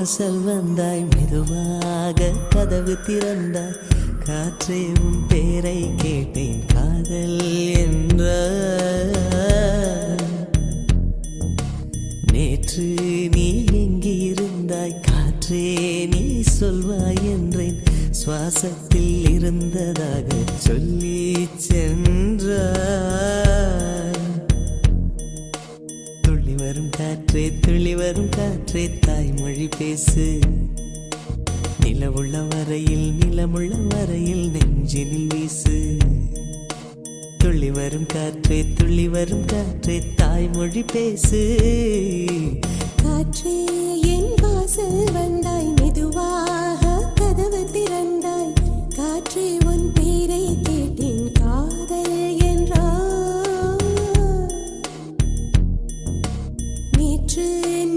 வாசல் வந்தாய், மெதுவாக கதவு திறந்தாய். காற்றே உன் பேரை கேட்டேன், காதல் என்ற. நேற்று நீ எங்கிருந்தாய், காற்றே நீ சொல்வாய் என்றேன். சுவாசத்தில் இருந்ததாக சொல்லி சென்றாய். துள்ளி வரும் காற்றே, துள்ளி வரும் காற்றே, தாய்மொழி பேசு. நிலவுள்ள வரையில், நிலமுள்ள வரையில் நெஞ்சினில் வீசு. துள்ளி வரும் காற்றே, துள்ளி வரும் காற்றே, தாய்மொழி பேசு. காற்றே என் வாசல் வந்தாய், மெதுவாக கதவு திறந்தாய். காற்றே உன் பேரை கேட்டேன், காதல் என்றாய். நேற்று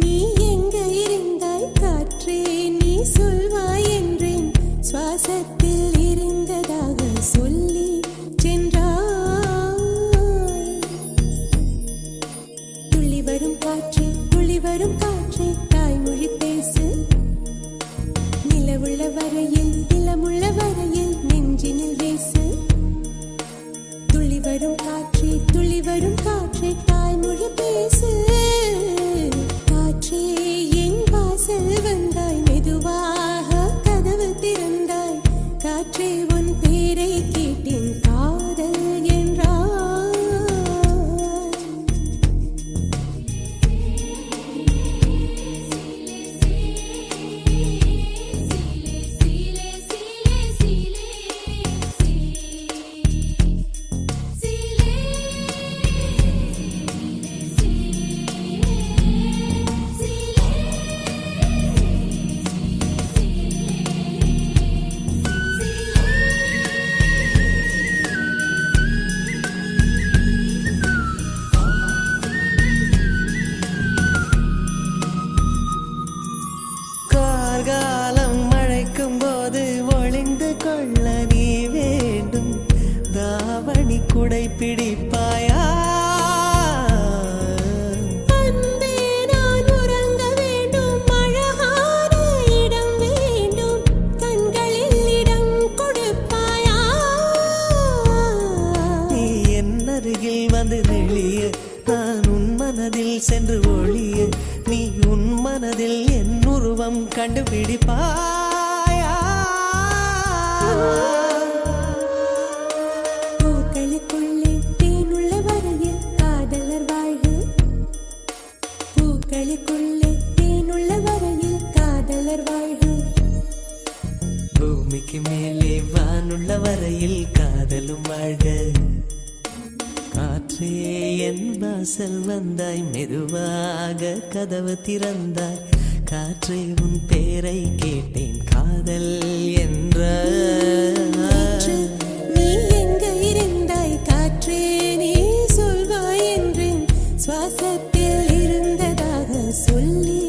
நீ எங்க இருந்தாய், காற்றே நீ சொல்வாய் என்றேன். சுவாசத்தில் இருந்ததாக சொல்லி சென்றாய். துள்ளி வரும் காற்றே, துள்ளி வரும் காற்றே, தாய்மொழி பேசு. நிலவுள்ள வரையில், நிலமுள்ள வரையில் நெஞ்சினில் வீசு. துள்ளி வரும் காற்றே, துள்ளி வரும் காற்றே, தாய்மொழி பேசு. காற்றே என் வாசல் வந்தாய், மெதுவாக கதவு திறந்தாய். காற்றே உன் பேரை கேட்டேன், காதல் என்றாய். கார்காலம் மழைக்கும் போது ஒளிந்து கொள்ள நீ வேண்டும். தாவணி குடை பிடிப்பாயா? அன்பே நான் உறங்க வேண்டும், அழகான இடம் வேண்டும். கண்களில் இடம் கொடுப்பாயா? நீ என் அருகில் வந்து நெளிய, நான் உன் மனதில் சென்று ஒளிய. நீ உன் மனதில் என் உருவம் கண்டுபிடிப்பாயா? பூக்களுக்குள்ளே தேனுள்ள வரையில் காதலர் வாழ்வு. பூக்களுக்குள்ளே தேனுள்ள வரையில் காதலர் வாழ்வு. பூமிக்கு மேலே வானுள்ள வரையில் காதலும் வாழ்க. காற்றே என் வாசல் வந்தாய், மெதுவாக கதவு திறந்தாய். காற்றே உன் பேரை கேட்டேன், காதல் என்ற. காற்று நீ எங்க இருந்தாய், காற்றே நீ சொல்வாய் என்றேன். சுவாசத்தில் இருந்ததாக சொல்லி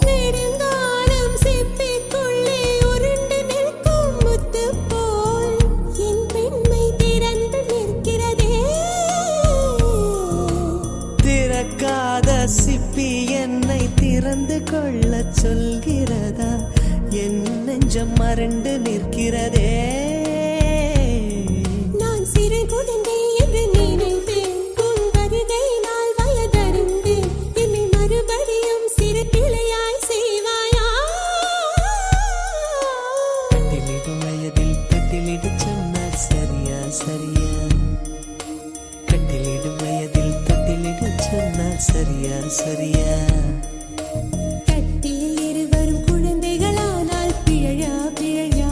நெடுங்காலம் சிப்பிக்குள்ளே உருண்டு நிற்கும் முத்து போல் என் பெண்மை திறந்து நிற்கிறதே. திறக்காத சிப்பி என்னை திறந்து கொள்ள சொல்கிறதா? என் நெஞ்சம் மறண்டு நிற்கிறதே. நான் சிறு குழந்தை என்று நினைத்தேன், உன் வருகையினால் வயதறிந்தேன். என்னை மறுபடியும் சிறு பிள்ளையாய் செய்வாயா? கட்டிலிடும் வயதில் தொட்டிலிடு சொன்னால் சரியா சரியா? கட்டிலிடும் வயதில் தொட்டிலிடு சொன்னால் சரியா சரியா? கட்டிலில் இருவரும் குழந்தைகளானால் பிழையா பிழையா?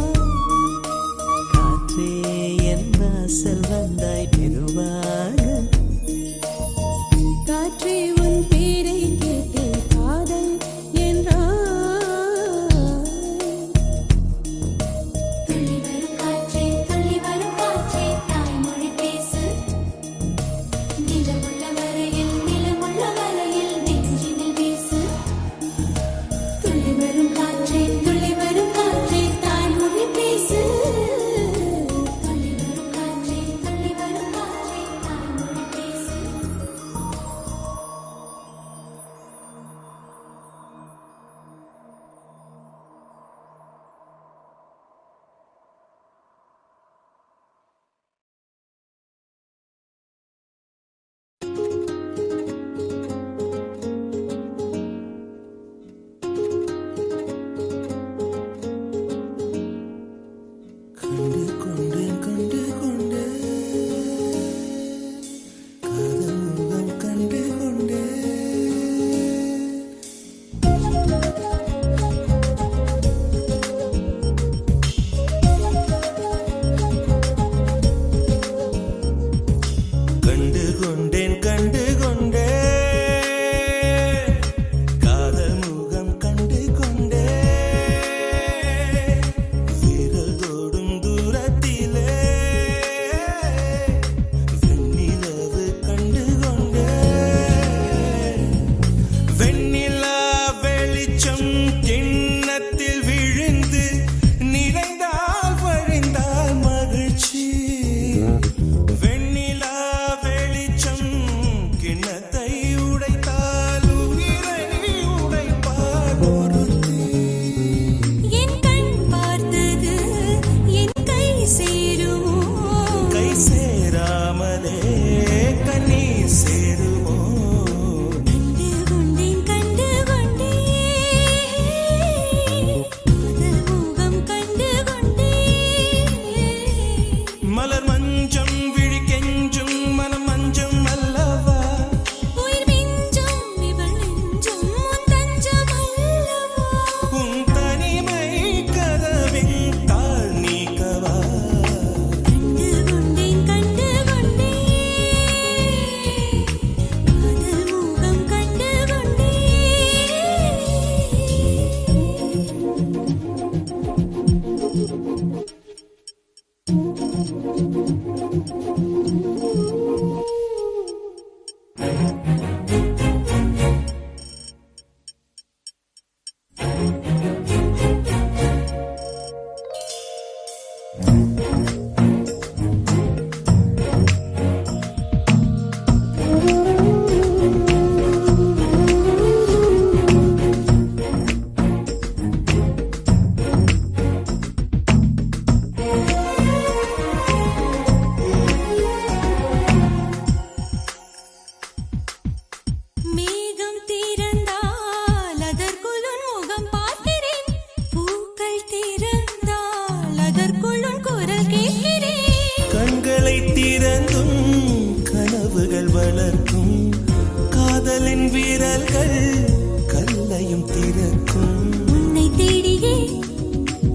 வழியும் திறக்கும். உன்னை தேடியே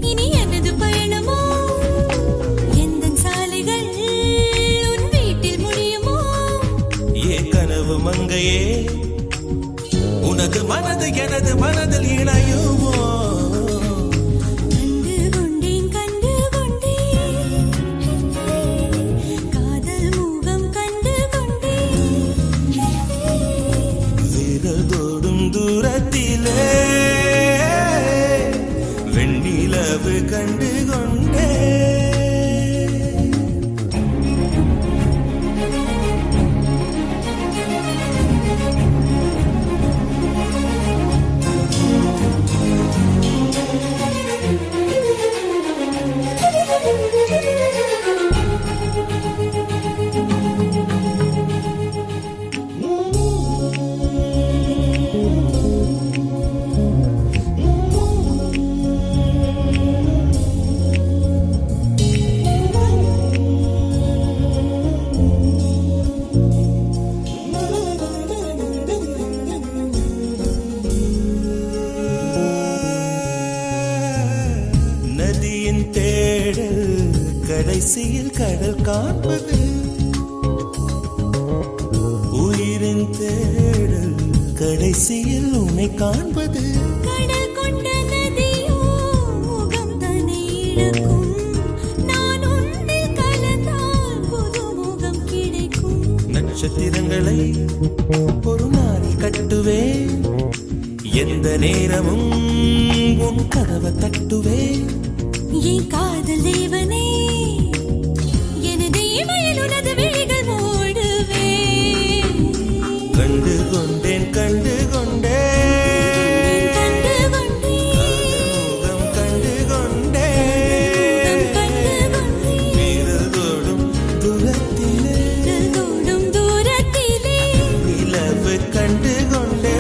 இனி எனது பயணமோ, எந்த சாலைகள் உன் வீட்டில் முடியுமோ. ஏ கனவு மங்கையே, உனது மனது எனது மனதில் இணையுமோ. கண்டு கொண்டேன் காதல் முகம் கண்டு கொண்டேன். விரல் தோடும் தூரத்திலே வெண்ணிலவு கண்டு கொண்டே. நதியின் தேடல் கடைசியில் கடல் காண்பது. உயிரின் தேடல் கடைசியில் உன்னை காண்பது. கடல் கொண்ட நதியோ முகம் தன்னை இழக்கும். நான் உன்னில் கலந்தால் புது முகம் கிடைக்கும். நட்சத்திரங்களை ஒரு நாளில் கட்டுவேன். எந்த நேரமும் உன் கதவை தட்டுவேன். என் காதல் தேவனே, எனது இமையில் உனது விழிகள் மூடுவேன். கண்டு கொண்டேன் கண்டு கொண்டேன் கண்டு கொண்டேன் முகம் கண்டு கொண்டேன். கண்டு கொண்டேன் விரல் தோடும் தூரத்திலே தோடும் தூரத்திலே நிலவு கண்டு கொண்டேன்.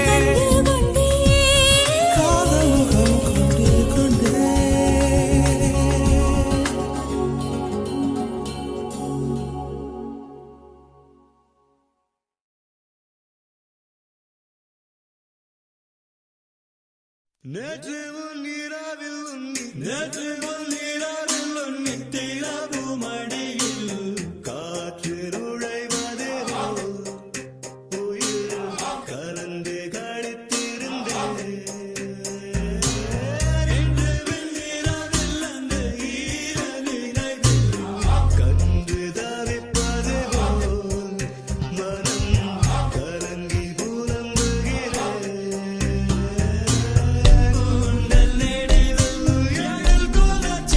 கண்டு கொண்டேன். காதல் முகம் கொண்டு கொண்டேன். நேற்று உன் நீராவில் நித்திரவு மடியில் காற்று நுழைவதே உயிர் கலந்து கழித்திருந்தேன். இன்று வெண்ணிலவில் அந்த ஈர நினைவில் கண்டு தவிப்பது போல் மனம் கலங்கி புலம்புகிறேன். உந்தன் நினைவில் எழில் குலச்ச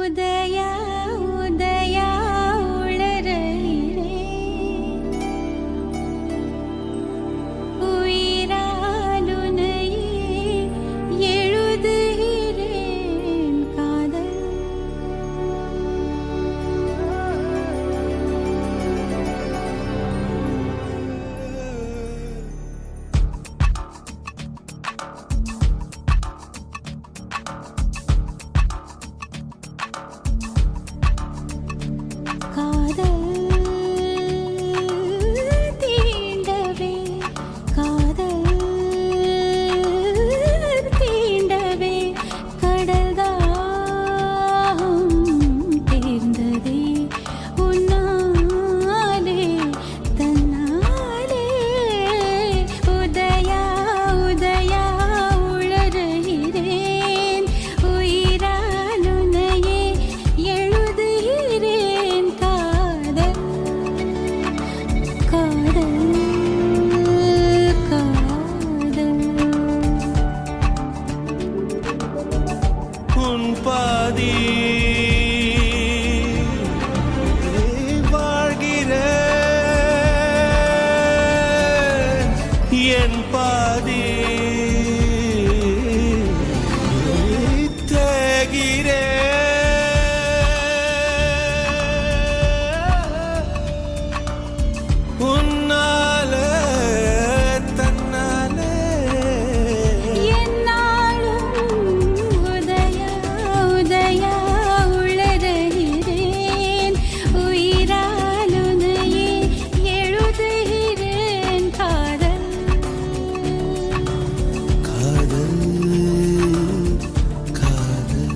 உதயா உதயா உளரையிலே உயிராலுனையே எழுதுகிறேன் காதல். காதல் தீண்டவே காதல் தீண்டவே கடல்தாகம் தேர்ந்ததே உன்னாலே தன்னாலே. உதயா உதயா உளறுகிறேன் உயிராலுனையே எழுதுகிறேன் காதல் காதல் காதல். உன் பாதி வாழ்கிறேன், என் பாதி தேகிறேன் உன்னாலே தன்னாலே. என்னாலும் உதயா உதயா உளறுகிறேன் உயிராலுனையே எழுதுகிறேன் காதல் காதல் காதல்.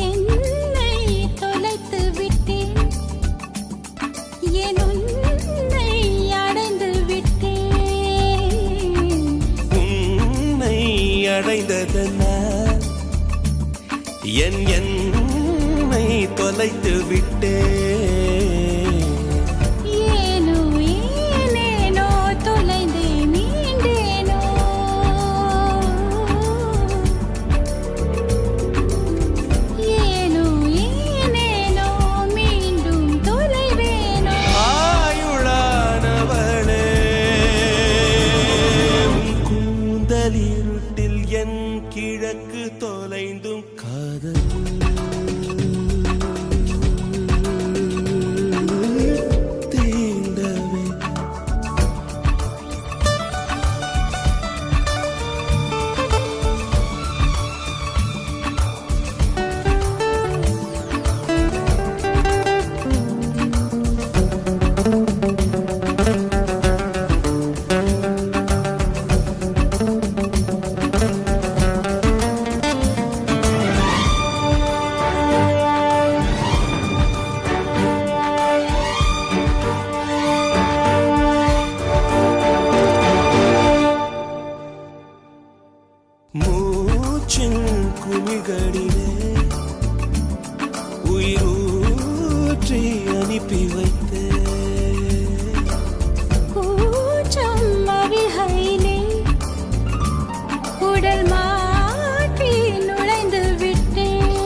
என்னை தொலைத்து விட்டேன் என் உன்னை அடைந்து விட்டேன். உன்னை அடைந்ததனால் என் என்னை தொலைத்து விட்டேன். ஏனோ ஏனேனோ தொலைந்தே மீண்டேனோ. ஏனோ ஏனேனோ மீண்டும் தொலைவேனோ. ஆயுளானவளே, உன் கூந்தலிருட்டில் என் கிழக்கு தொலைந்தும் காதல் தீண்டவே. மூச்சின் குமிழ்களிலே உயிரூற்றி அனுப்பி வைத்தேன். கூச்சம் அவிகையிலே உடல் மாற்றி நுழைந்து விட்டேன்.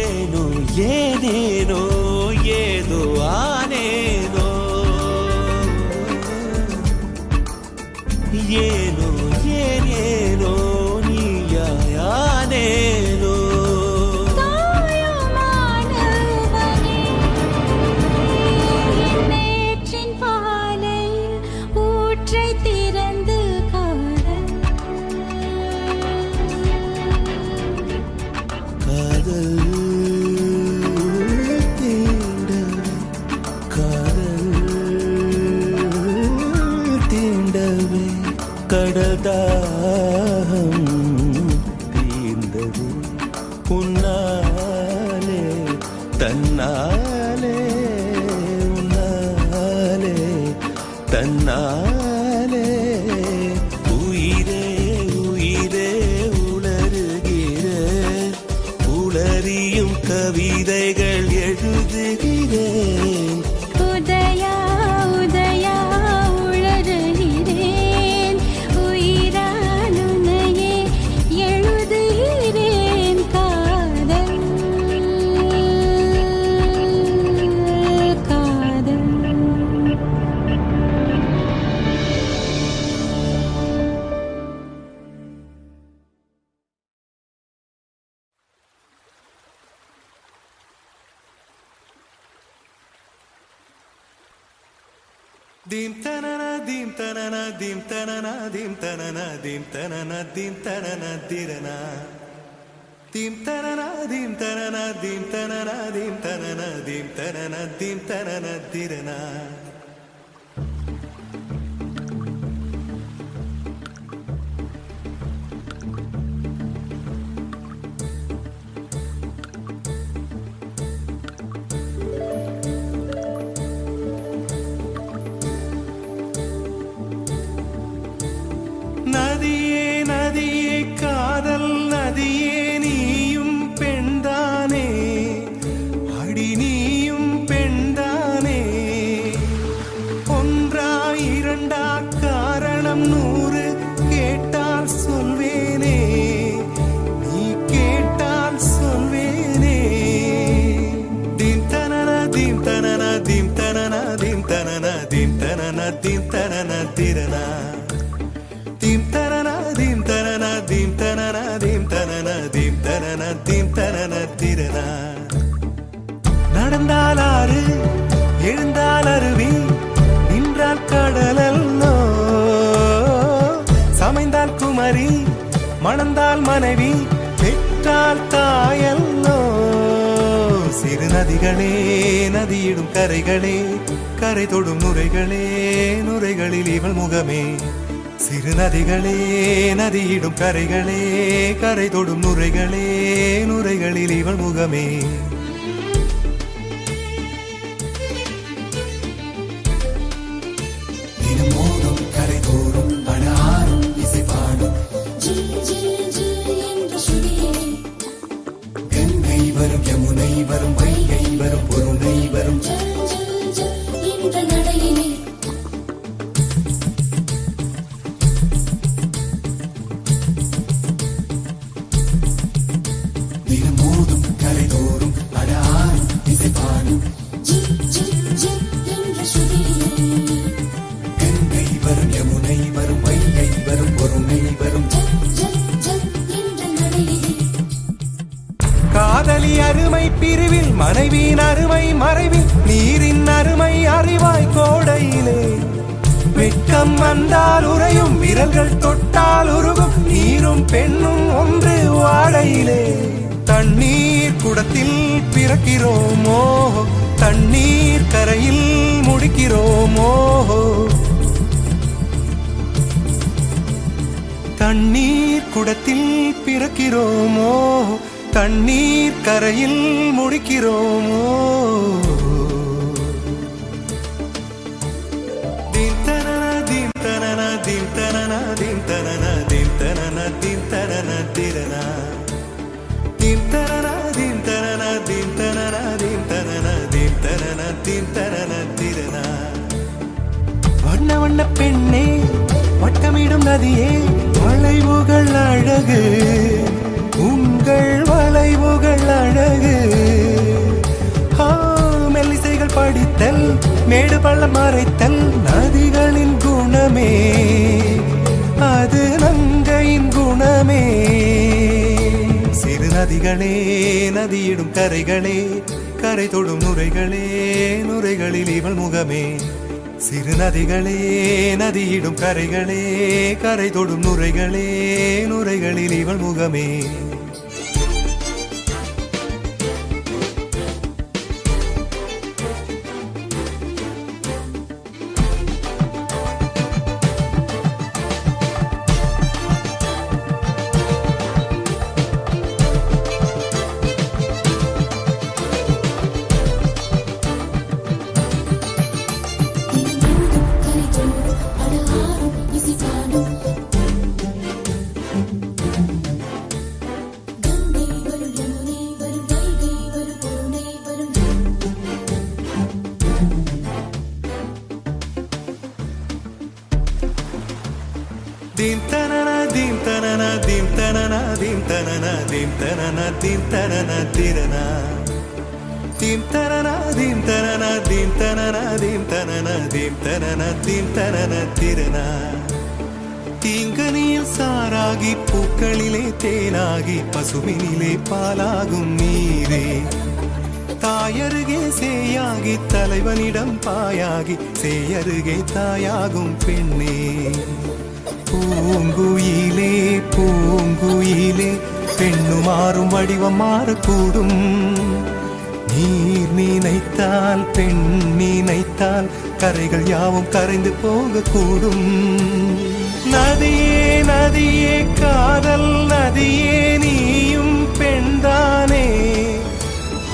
ஏனோ ஏனேனோ ஏதோ ஆனேனோ. ஏனோ ஏனேனோ நீயாயானேனோ. தாயுமானவனே தாகம் தீர்ந்தது உன்னாலே தன்னாலே உன்னாலே தன்னாலே உயிரே உயிரே உளறுகிறேன் உளறியும் கவிதைகள் எழுதுகிறேன் உதயா உதயா உளறுகிறேன் உயிரால் உன்னையே எழுதுகிறேன் காதல் காதல் Dim tanana dim tanana dim tanana dim tanana dim tanana dim tanana dirana dim tanana dim tanana dim tanana dim tanana dim tanana dim tanana dirana நதியே நதியே காதல் நதியே நீயும் பெண்தானே அடி நீயும் பெண்தானே ஒன்றா இரண்டா காரணம் 100 கேட்டால் சொல்வேனே நீ கேட்டால் சொல்வேனே தீம் தனன தீம் தனன தீம் தனன தீம் தனன தீம் தனன தீம் தனன திரனா Dim tarana dim tarana dim tarana dim tarana dim tarana dim tarana tirana நடந்தால் ஆறு எழுந்தால் அருவி நின்றால் கடலல்லோ சமைந்தால் குமரி மணந்தால் மனைவி பெற்றால் தாயல்லோ சிறு நதிகளே நதியிடும் கரைகளே கரை தொடும் நுரைகளே நுரைகளில் இவள் முகமே சிறு நதிகளே நதியிடும் கரைகளே கரை தொடும் நுரைகளே நுரைகளில் இவள் முகமே தினம் மோதும் கரை தோறும் படாரும் இசை பாடும் கங்கை வரும் யமுனை வரும் வைகை வரும் பொருணை வரும் காதலி அருமை பிரிவில் மனைவியின் அருமை மறைவில் நீரின் அருமை அறிவாய் கோடையிலே வெட்கம் வந்தால் உறையும் விரல்கள் தொட்டால் உருகும் நீரும் பெண்ணும் ஒன்று வாடையிலே தண்ணீர் குடத்தில் பிறக்கிறோமோ தண்ணீர் கரையில் முடிக்கிறோமோ தண்ணீர் குடத்தில் பிறக்கிறோமோ தண்ணீர் கரையில் முடிக்கிறோமோ தீம் தனன தீம் தனன தீம் தனன தீம் தனன தீம் தனன தீம் தனன திரனா தீம் தனன தீம் தனன தீம் தனன தீம் தனன தீம் தனன தீம் தனன திரனா வண்ண வண்ண பெண்ணே வட்டமிடும் நதியே வளைவுகள் அழகு உங்கள் வளைவுகள் அழகு மெல்லிசைகள் படித்தல் மேடு பள்ளம் மறைத்தல் நதிகளின் குணமே அது நங்கையின் குணமே சிறு நதிகளே நதியிடும் கரைகளே கரை தொடும் நுரைகளே நுரைகளில் இவள் முகமே சிறு நதிகளே நதியிடும் கரைகளே கரை தொடும் நுரைகளே நுரைகளில் இவள் முகமே tanana dim tanana dim tanana dirana dim tanana dim tanana dim tanana dim tanana dim tanana dim tanana dirana தீங்கனியில் சாராகி பூக்களிலே தேனாகி பசுவினிலே பாலாகும் நீரே தாயருகே சேயாகி தலைவனிடம் பாயாகி சேயருகே தாயாகும் பெண்ணே பூங்குயிலே பூங்குயிலே பெண்ணு மாறும் வடிவம் மாறக்கூடும் நீர் நினைத்தால் பெண் நினைத்தால் கரைகள் யாவும் கரைந்து போகக்கூடும் நதியே நதியே காதல் நதியே நீயும் பெண்தானே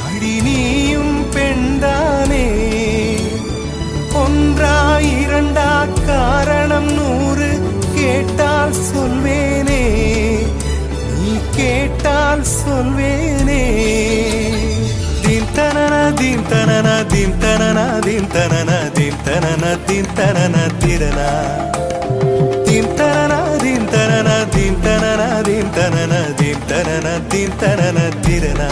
அடி நீயும் பெண்தானே ஒன்றா இரண்டா காரணம் 100 கேட்டால் சொல்வேனே நீ கேட்டால் சொல்வேனே தீம் தனனா தீம் தனனா தீம் தனனா தீம் தனனா தீம் தனனா தீம் தனனா திரனா தீம் தனனா தீம் தனனா தீம் தனனா தீம் தனனா தீம் தனனா தீம் தனனா திரனா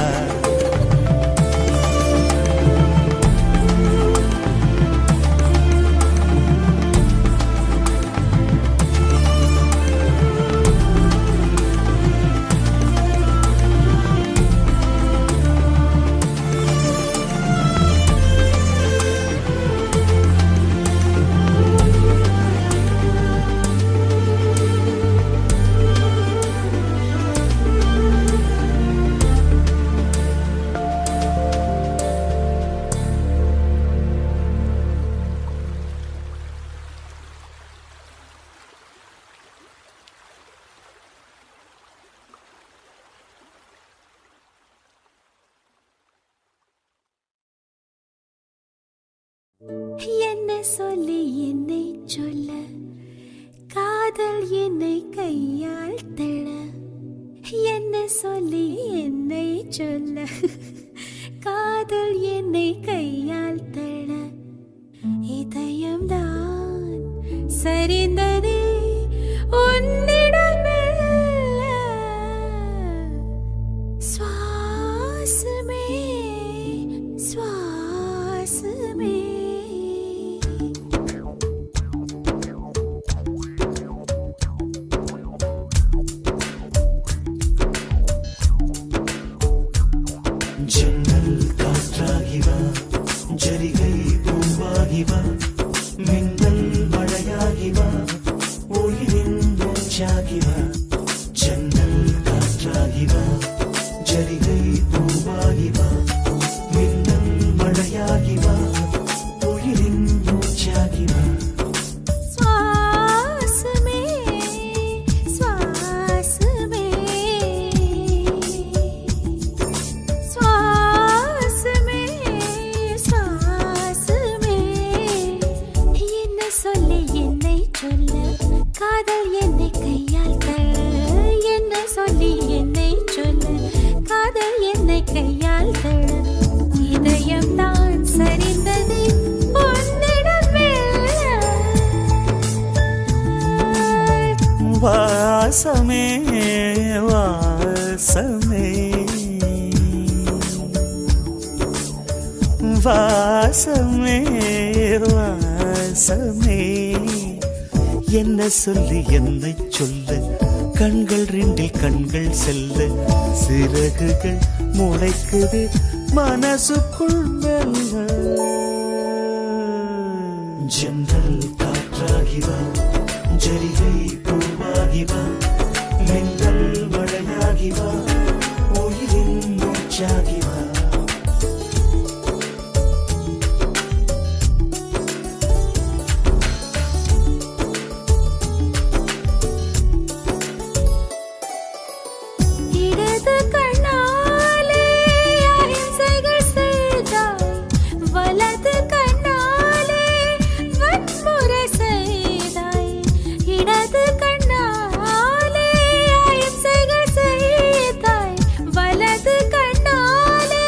என்ன சொல்லி என்னை சொல்ல காதல் என்னை கையால் தள்ள என்ன சொல்லி என்னை சொல்ல காதல் என்னை கையால் தள்ள இதயம்தான் சரிந்ததே உன்னிடமே சுவாசமே சுவாசமே ஜன்னல் காற்றாகிவா ஜரிகை பூவாகிவா மின்னல் மழையாகிவா உயிரின் மூச்சாகிவா ஜன்னல் காற்றாகிவா ஜரிகை பூவாகிவா மின்னல் மழையாகிவா உயிரின் மூச்சாகிவா சுவாசமே சுவாசமே சுவாசமே சுவாசமே என்ன சொல்லி என்னை சொல்ல காதல் என்னை கையால் தள்ள என்ன சொல்லி என்னை சொல்ல காதல் என்னை கையால் தள்ள இதயம்தான் சரிந்தது உன்னிடமே வாசமே வாசமே வாசமே வாசமே என்ன சொல்லி என்னை சொல்ல கண்கள் ரெண்டில் கண்கள் செல்ல சிறகுகள் முளைக்குது மனசுக்குள் மெல்ல ஜன்னல் காற்றாகிவா ஜரிகை பூவாகிவா மின்னல் மழையாகிவா உயிரின் மூச்சாகிவா இடது கண்ணாலே அஹிம்சைகள் செய்தாய் வலது கண்ணாலே வன்முறை செய்தாய் இடது கண்ணாலே அஹிம்சைகள் செய்தாய் வலது கண்ணாலே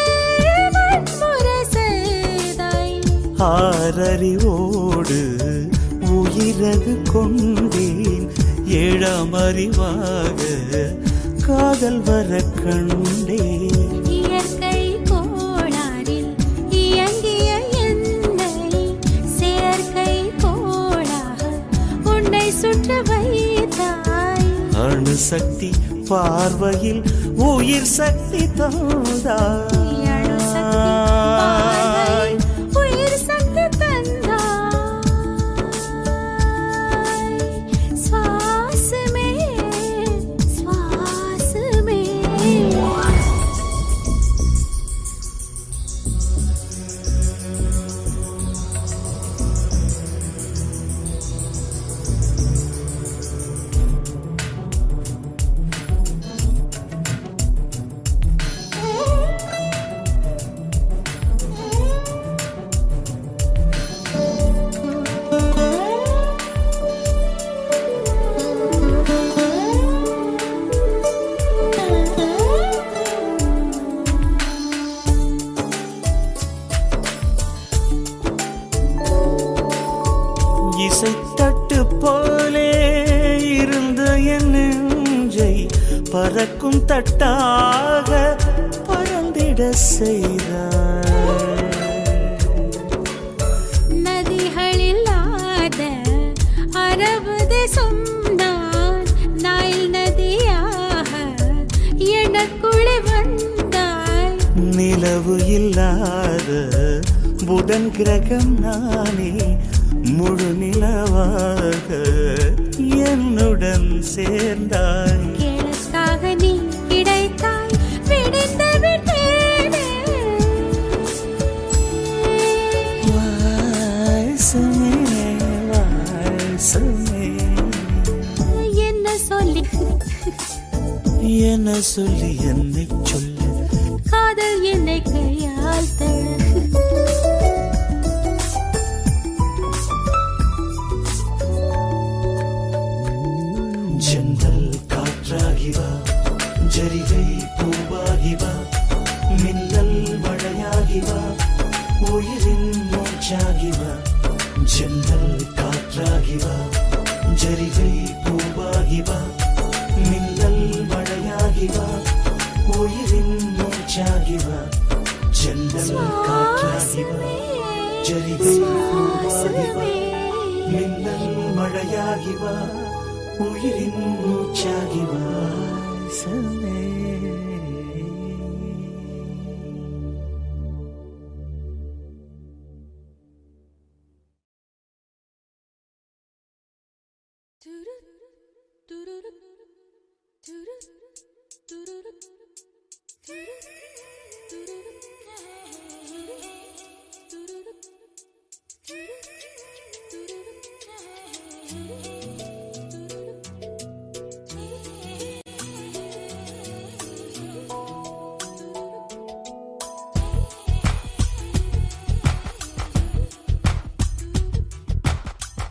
வன்முறை செய்தாய் ஆறறிவோடு உயிரது கொண்டேன் ஏழாம் அறிவாக காதல் வர கண்டே. இயற்கை கோளாறில் இயங்கிய என்னை செயற்கை கோளாக உன்னை சுற்ற வைத்தாய். அணுசக்தி பார்வையில் உயிர் சக்தி தந்தாய். உயிர் சக்தி தந்தாய். சுவாசமே சுவாசமே. இசைத்தட்டு போலே இருந்த என் நெஞ்சை பறக்கும் தட்டாக பறந்திட செய்தாய். நதிகளில்லாத அரபு தேசம் நான் நைல் நதியாக எனக்குள்ளே வந்தாய். நிலவு இல்லாத புதன் கிரகம் நானே முழு நிலவாக என்னுடன் சேர்ந்தாய். எனக்காக நீ கிடைத்தாய். விடுந்து விட்டேனே. வாசமே வாசமே என்ன சொல்லி என்ன சொல்லி என்னை சொல்ல. காதல் என்னை கையால் தழ. ஜன்னல் காற்றாகி வா, ஜரிகை பூவாகி வா, மின்னல் மழையாகி வா, உயிரின் மூச்சாகி வா. ஜன்னல் காற்றாகி வா, ஜரிகை பூவாகி வா, மின்னல் மழையாகி வா, உயிரின் மூச்சாகி வா. ஜன்னல் காற்றாகி வா, ஜரிகை பூவாகி வா, மின்னல் மழையாகி வா, உயிரின் மூச்சாகி வாசமே.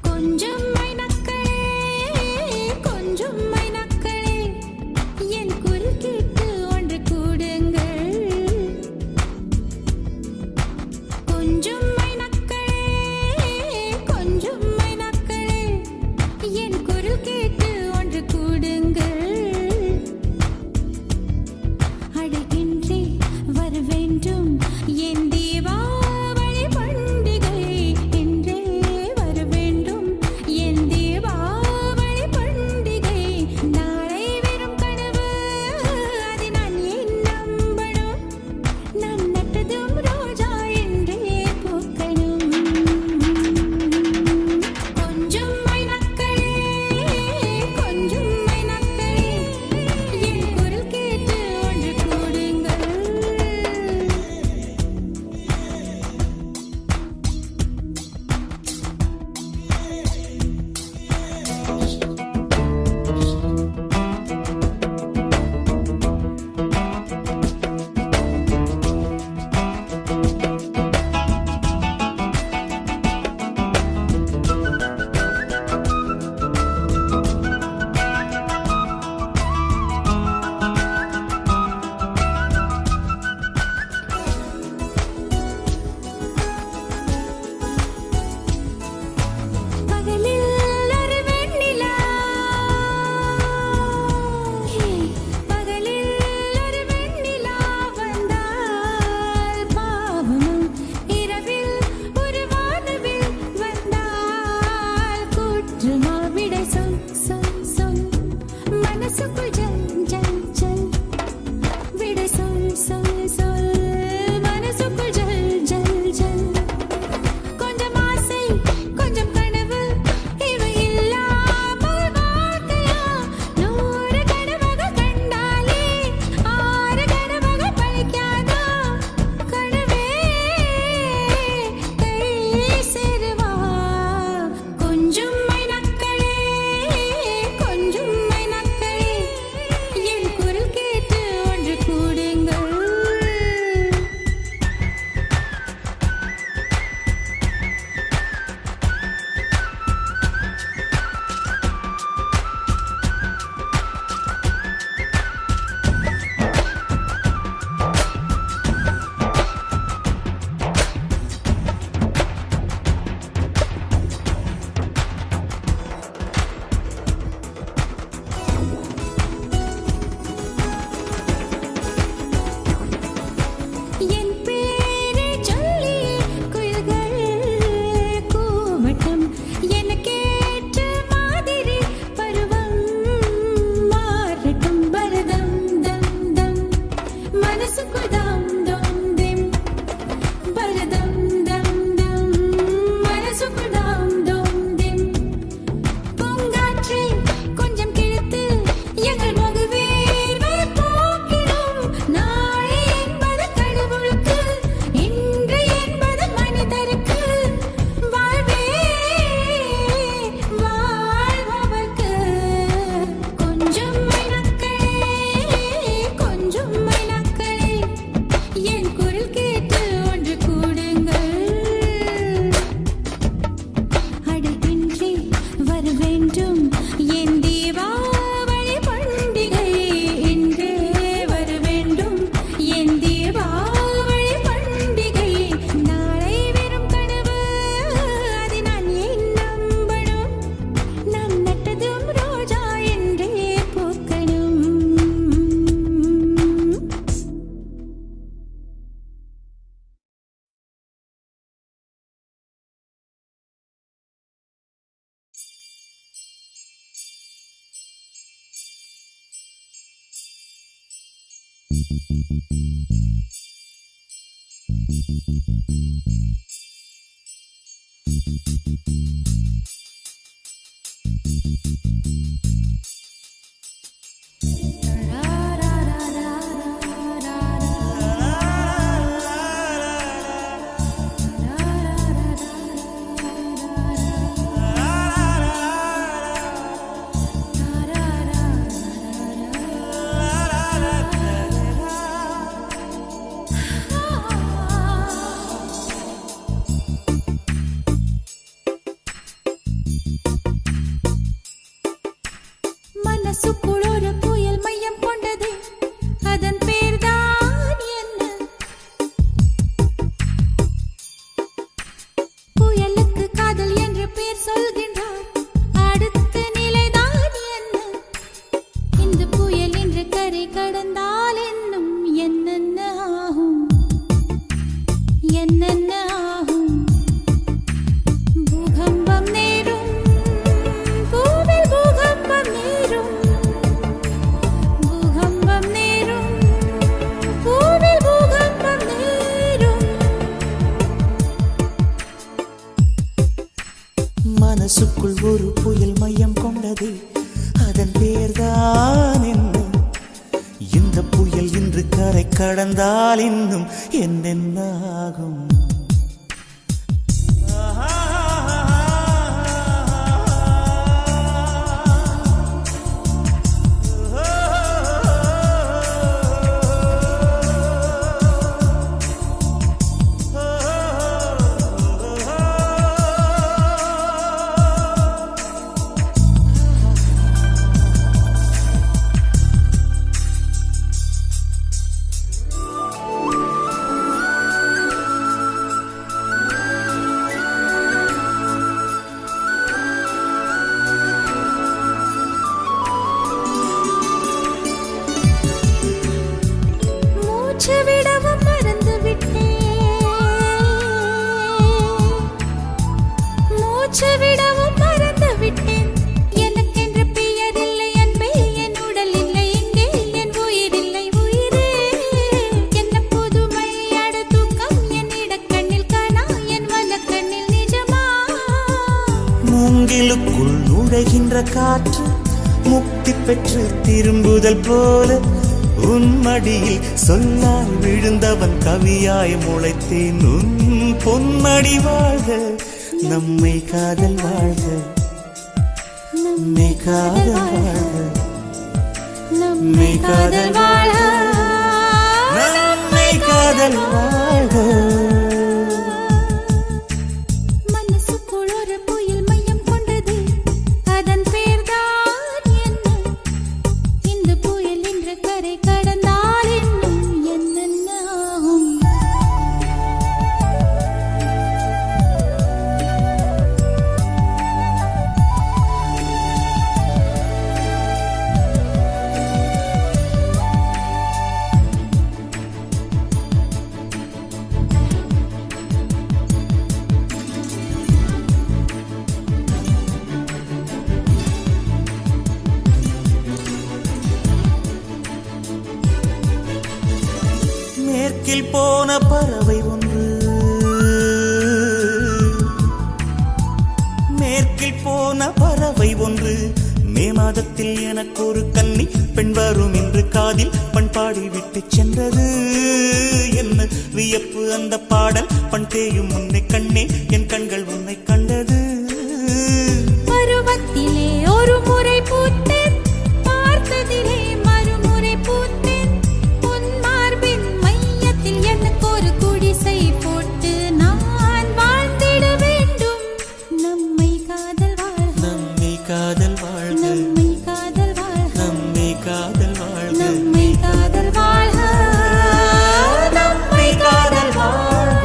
கொஞ்சம் மைனக்களே கொஞ்சம் மைனக்களே என் குரல் கேட்டு ஒன்று கூடுங்கள். கொஞ்சம் மைனக்களே மனசுக்குள் ஒரு புயல் மையம் கொண்டது, அதன் பேர்தான் என்ன? புயலுக்கு காதல் என்று பேர் சொல்கின்றார், அடுத்த நிலைதான் என்ன? இந்த புயல் என்று கரை கடந்தால் இன்னும் என்னென்ன ஆகும், என்னென்ன ஆகும்? பூகம்பம் நேரும், பூவில் பூகம்பம் நேரும், பூகம்பம் நேரும், பூவில் பூகம்பம் நேரும். மனசுக்குள் ஒரு புயல் மையம் கொண்டது, அதன் பேர்தான் என்ன? இந்த புயல் இன்று கரை கடந்தால் இன்னும் என்னென்ன ஆகும்? மூச்சு விடவும் மறந்து விட்டேன், மூச்சு விடவும் மறந்து விட்டேன். எனக்கென்று பெயர் இல்லை அன்பே, என் உடல் இல்லை இங்கே, என் உயிர் இல்லை உயிரே. என்ன புதுமை அட தூக்கம், என் இடக்கண்ணில் காணா, என் வலக்கண்ணில் நிஜமா? மூங்கிலுக்குள் நுழைகின்ற காற்று முக்தி பெற்று திரும்புதல் போல, உன் மடியில் சொல்லால் விழுந்தவன் கவியாய் முளைத்தேன். உன் பொன்மடி வாழ்க, நம்மை காதல் வாழ்க, நம்மை காதல் வாழ்க, நம்மை காதல் வாழ்க, நம்மை காதல் வாழ்க. மனசுக்குள் ஒரு புயல் மையம் கொண்டது, அதன் பேர்தான் என்ன? இந்த புயல் என்ற கரை கடந்தால் இன்னும் என்னென்ன ஆகும்? மேற்கில் போன பறவை ஒன்று, மேற்கில் போன பறவை ஒன்று, மே மாதத்தில் எனக்கு ஒரு கன்னி பெண் வரும் என்று காதில் பண்பாடி விட்டு சென்றது. என்ன வியப்பு அந்த பாடல், பண் தேயும் உன்னை கண்ணே, என் கண்கள் உன்னை கண்டது. பருவத்திலே ஒரு முறை பூத்தேன், பார்த்ததிலே மறுமுறை பூத்தேன். உன் மார்பின் மையத்தில் எனக்கு ஒரு குடிசை போட்டு நான் வாழ்ந்திட வேண்டும். நம்மை காதல் வாழ்க, நம்மை காதல் வாழ்க, நம்மை காதல் வாழ்க, நம்மை காதல் வாழ்க, நம்மை காதல் வாழ்க, நம்மை காதல் வாழ்க.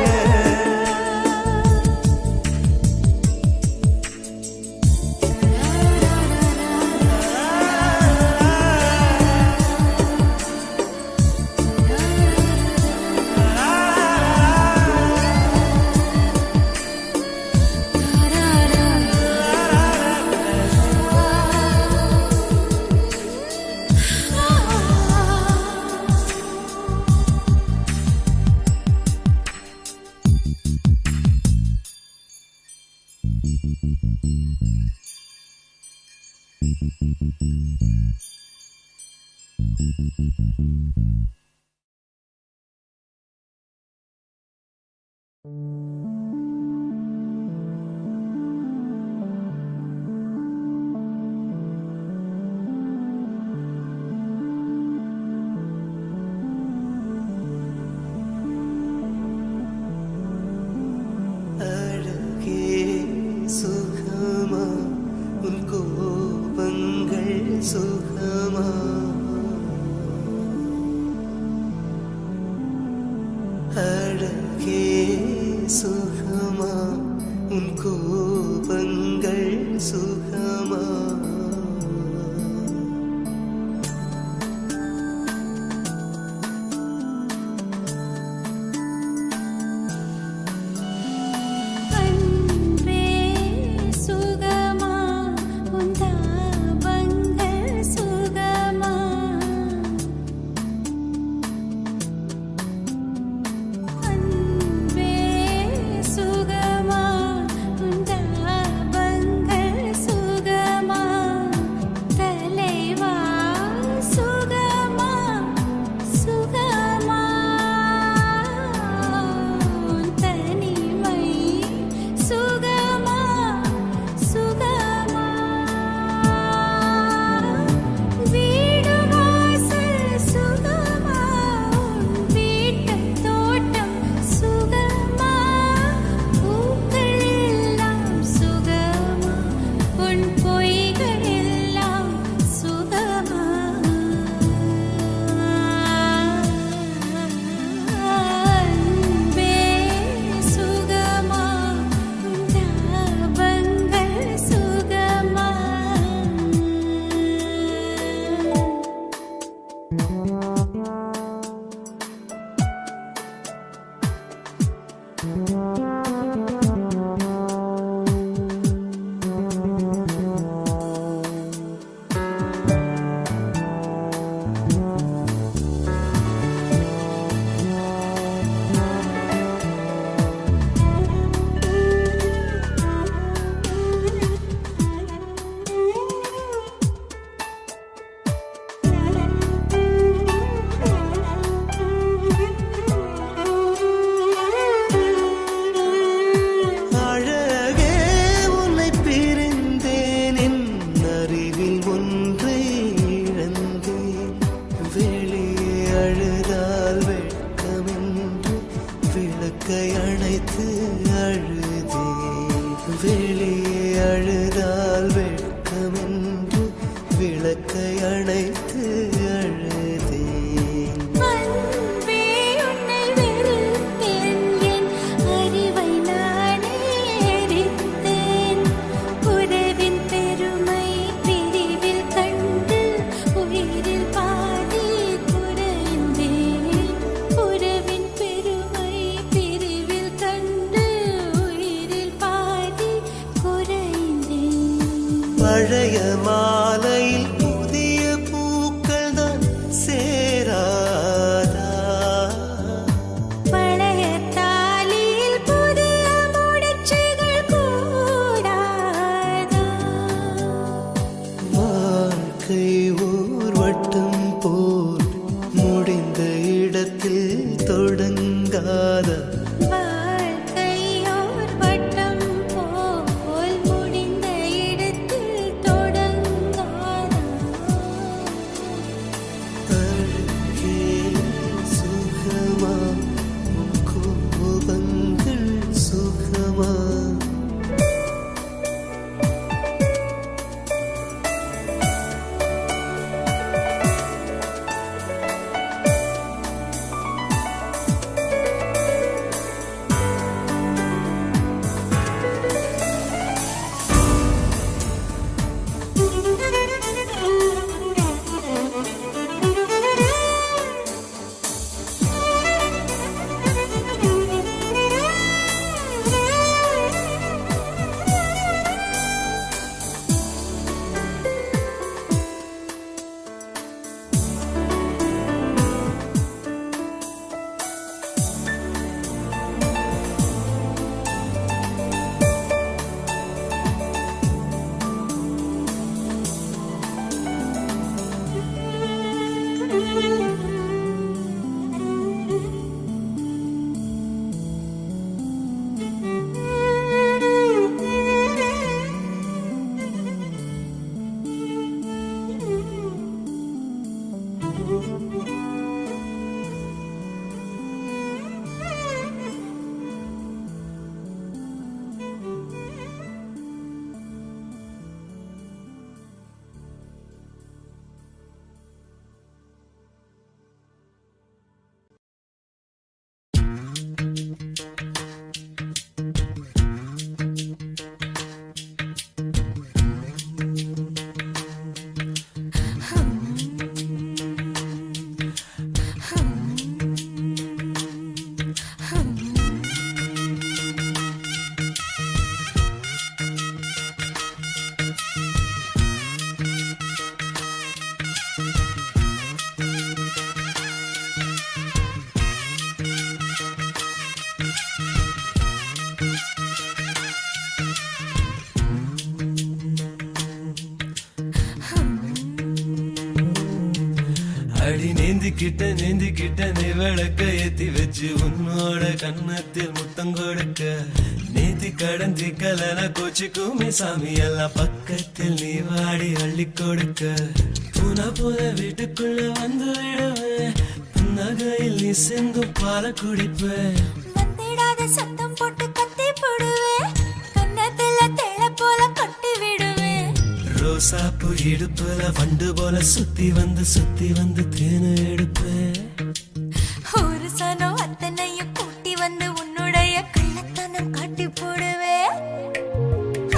அழகே சுகமா உன் கோபங்கள் சுகமா அழகே சுகமா உன் கோபங்கள் சுகமா அன்பே சுகமா உன் தாபங்கள் சுகமா அன்பே சுகமா உன் தாபங்கள் சுகமா தலைவா சுகமா சுகமா உன் தனிமை சுகமா சுகமா வீடு வாசல் சுகமா உன் வீட்டுத் தோட்டம் சுகமா பூக்கள் எல்லாம் சுகமா உன் பொய்கள் எல்லாம் சுகமா அன்பே சுகமா உன் தாபங்கள் சுகமா அழகே உன்னை பிரிந்தேன் என் அறிவில் ஒன்றை இழந்தேன் வெளியே அழுதால் வெட்கமென்று விளக்கை அணைத்து அழுதேன் வெளியே அழுதால் வெட்கமென்று விளக்கை அணைத்து அழுதேன் அன்பே உன்னை வெறுத்தேன் என் அறிவை நானே எரித்தேன் உறவின் பெருமை பிரிவில் கண்டு உயிரில் பாதி குறைந்தேன் உறவின் பெருமை பிரிவில் கண்டு அடி நீந்திக்கிட்ட நீ விளக்க ஏத்தி வச்சு உன்னோட கண்ணத்தில் முத்தம் கொடுக்க நீதி கடந்தி கலன கோச்சிக்குமே சாமி எல்லாம் பக்கத்தில் நீ வாடி அள்ளி கொடுக்க புன வீட்டுக்குள்ள வந்து விடுவேன் புன்னகையில் நீ செங்கும் பால குடிப்பேன் வந்திடாத சத்தம் போட்டு கத்தி போடுவேன் கண்ணத்துல தேள போல கொட்டி விடுவேன் ரோசாப்பு இடுப்புல வண்டு போல சுத்தி வந்து தேனை எடுப்பேன் ஒரு சனம் அத்தனையும் கூட்டி வந்து உன்னுடைய கள்ளத்தனம் காட்டி போடுவேன்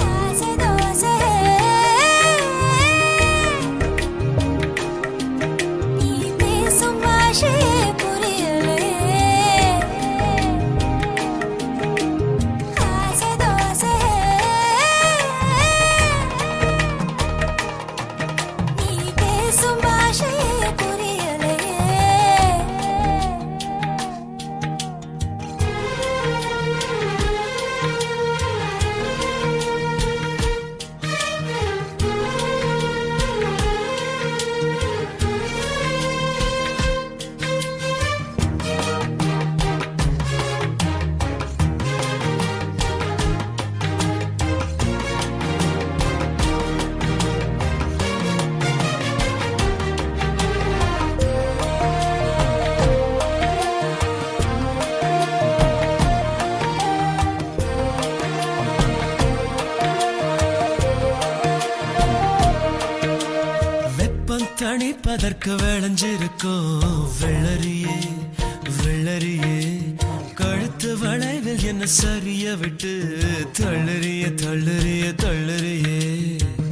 ஆசை தோசை நீ பேசும் பாஷையே புரியலே ஆசை தோசை நீ பேசும் பாஷையே புரியலே வெப்பம் தணிப்பதற்கு விளைஞ்சிருக்கும் வெள்ளரியே கழுத்து வளைவில் என்ன சரிய விட்டு தள்ளுறியே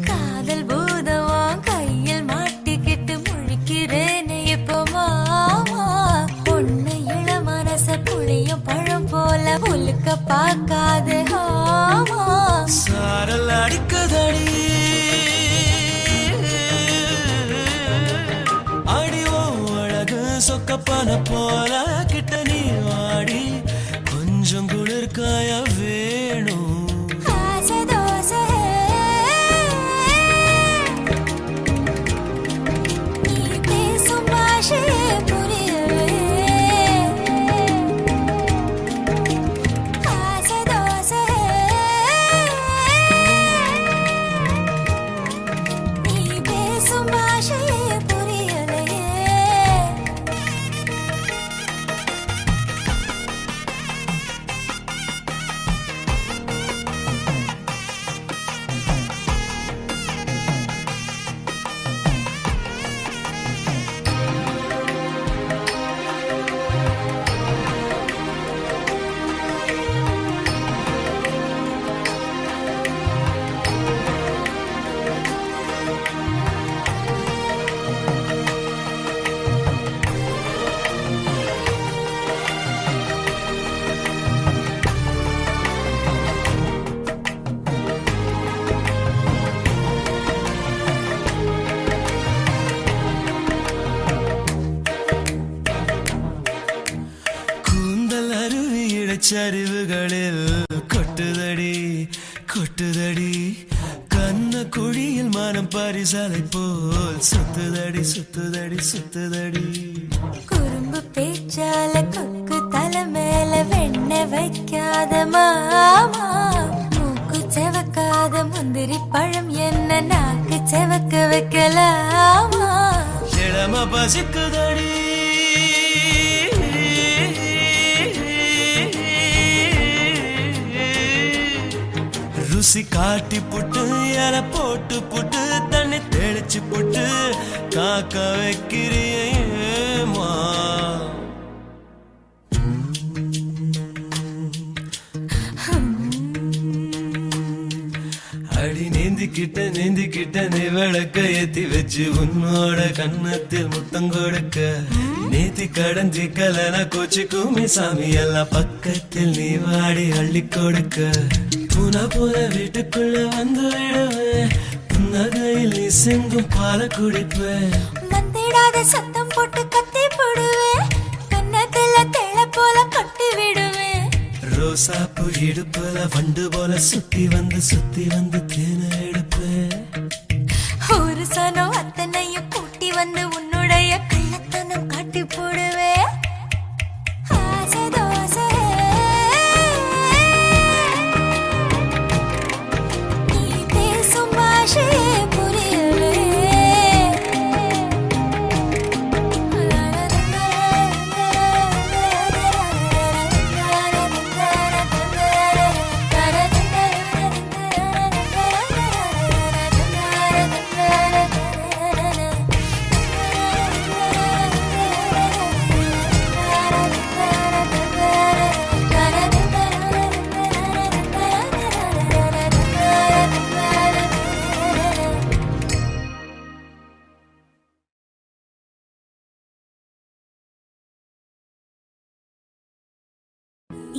காதல் பூதவம் கையில் மாட்டிக்கிட்டு முழிக்கிறேனே இப்போ மாமா பொண்ணு இள மனச புளியும் பழம் போல உலுக்க பார்க்காது ஆமா சாரல் அடிக்கதடி அடிவோ அழகு சொக்கப்பன போல கிட்ட நீ வாடி கொஞ்சம் குளிர்காய வேணும் ஆசை தோசை நீ பேசும் பாஷையே புரியலே ஆசை தோசை நீ பேசும் பாஷையே புரியலே கூந்தல் அருவி இடைச்சரிவுகளில் கொட்டுதடி கண்ண குழியில் மனம் பரிசலை போல் சுத்துதடி சுத்துதடி சுத்துதடி குறும்பு பேச்சால கொக்கு தலை மேல வெண்ண வைக்காத மாமா மூக்கு செவக்காத முந்திரி பழம் என்ன நாக்கு செவக்க வைக்கலாமா இளம பசிக்குதடி ருசி காட்டி புட்டு இல போட்டு புட்டு தண்ணி தெளிச்சு புட்டு காக்க வைக்கிறியேமா அடி நீந்திக்கிட்ட நீ விளக்க ஏத்தி வச்சு உன்னோட கண்ணத்தில் முத்தம் கொடுக்க நீத்தி கடந்தி கலன கோச்சு கூமி சாமி எல்லாம் பக்கத்தில் நீ வாடி அள்ளி கொடுக்க புன வீட்டுக்குள்ள வந்து விடுவேன் புன்னகையில் நீ செங்கும் பால குடிப்பேன் மந்திடாத சத்தம் போட்டு கத்தி போடுவேன் கண்ணத்துல தேள போல கட்டி விடுவேன் ரோசாப்பு இடுப்புல வண்டு போல சுத்தி வந்து தேன எடுப்பேன் ஒரு சனம் அத்தனையும் கூட்டி வந்து உன்னுடைய கள்ளத்தனம் காட்டி போடுவேன் ஆசை தோசை நீ பேசும் பாஷையே புரியலே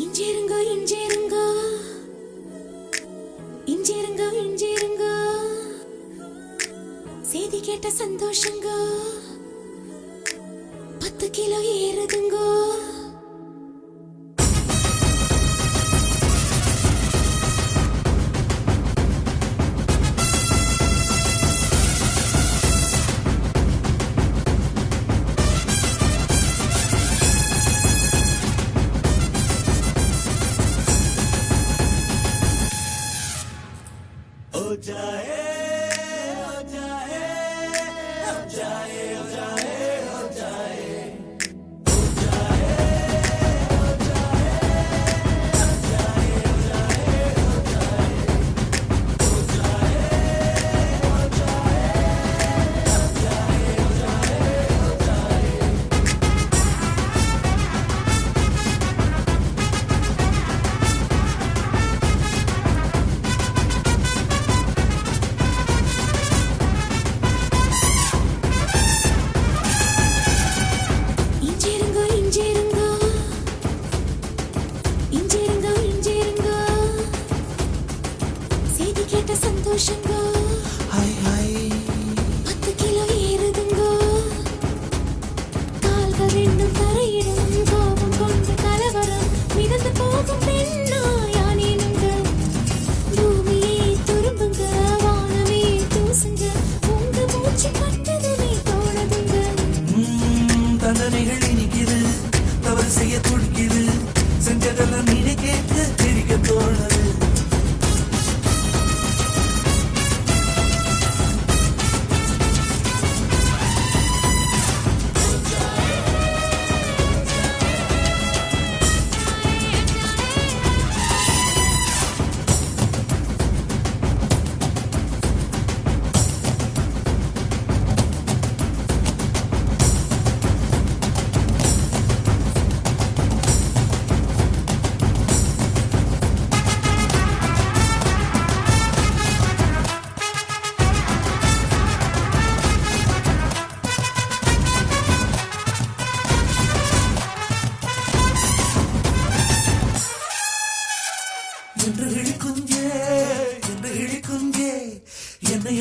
இஞ்சிருங்கோ இஞ்சிருங்கோ இஞ்சிருங்கோ இஞ்சிருங்கோ செய்தி கேட்ட சந்தோஷங்கோ 10 கிலோ ஏறுதுங்கோ சந்தோஷங்கோ 10 கிலோ ஏறுதுங்கோ கால்கள் ரெண்டும் தரையிடும் கோபம் கொண்டு கலவரம் மிதந்து போகும் பெண்ணா யானேனுங்க பூமியே துரும்புங்க வானமே தூசுங்க உங்க மூச்சு பட்டதுமே தோணுதுங்க தண்டனைகள் இனிக்குது தவறு செய்ய துடிக்குது செஞ்சதெல்லாம் நீனே கேட்டு திரிக்க தோணுது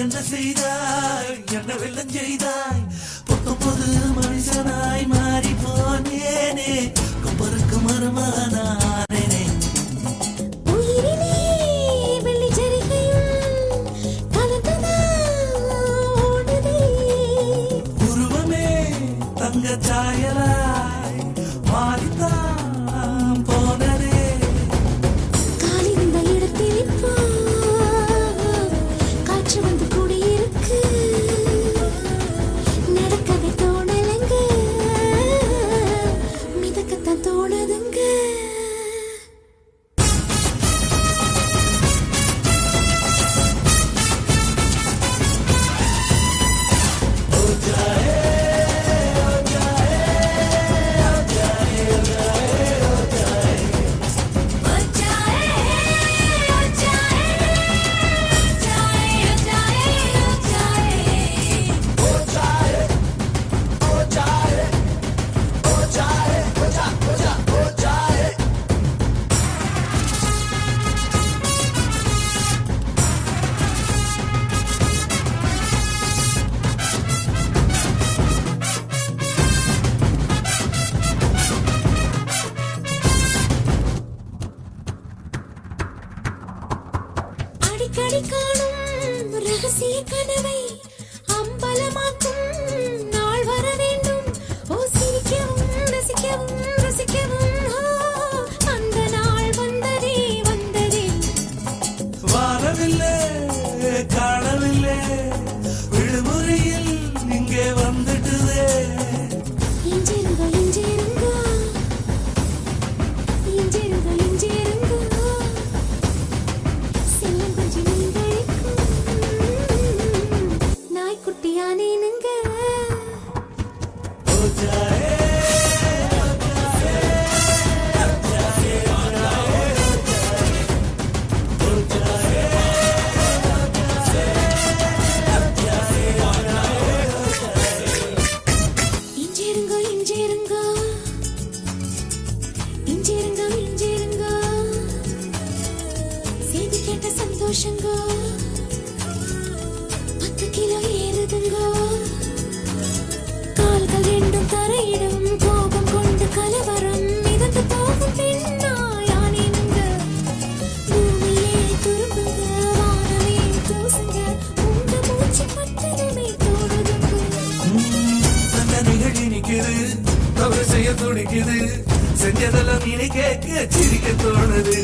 என்ன செய்தாய் என்ன வெள்ளம் செய்தாய் 19 மனுஷனாய் மாறி போனேனே கும்பருக்கு மருமானானே உயிரிலே வெள்ளி ஜரிகையும் கலந்ததா சாயலாய் மாறித்தான் போனதே. காலி இந்த இடத்தில் இப்போ காற்று வந்து கூடியிருக்கு. நடக்கவே தோணலங்க, மிதக்கத்தான் தோணுதுங்க. அடிக்கடி காணும் ரகசிய கனவை அம்பலமாக்கும் நாள் வர வேண்டும். ஓ சிரிக்கவும் ரசிக்கவும் ரசிக்கவும், அந்த நாள் வந்ததே வந்ததே. வாரவில்லை காணவில்லை, விடுமுறையில் இங்கே வந்துட்டுதே. இஞ்சிருங்க இஞ்சிருங்க இஞ்சிருங்க இஞ்சிருங்க, செல்லம் கொஞ்சம் நீங்களுக்கும் நாய்க்குட்டியானேனுங்க. இஞ்சிருங்க இஞ்சிருங்க இஞ்சிருங்க இஞ்சிருங்க, செய்தி கேட்ட சந்தோஷங்க 10 கிலோ ஏறுதுங்க. கால்கள் ரெண்டும் தரையிடும், கோபம் கொண்டு கலவரம் மிதந்து போகும் பெண்ணாயானேனுங்க. பூமியே துரும்புங்க, வானமே தூசுங்க, உங்க மூச்சு பட்டதுமே தோணுதுங்க. அந்த நிகழ்ச்சி நிக்குது, தவறு செய்ய துடிக்குது, செஞ்சதெல்லாம் இனி கேட்க சிரிக்க தோணுது.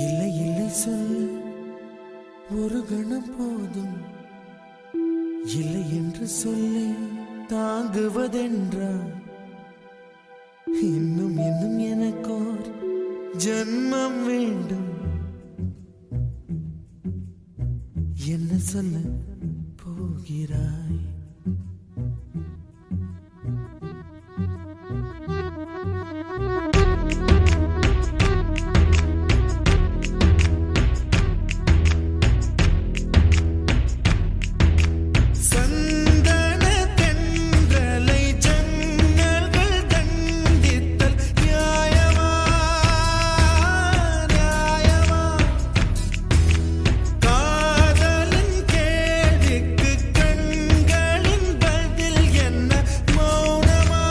இல்லை இல்லை சொல்ல ஒரு கணம் போதும், இல்லை என்று சொல்லை தாங்குவதென்றா? இன்னும் இன்னும் எனக்கோர் ஜன்மம் வேண்டும். என்ன சொல்ல போகிறாய்? மௌனமா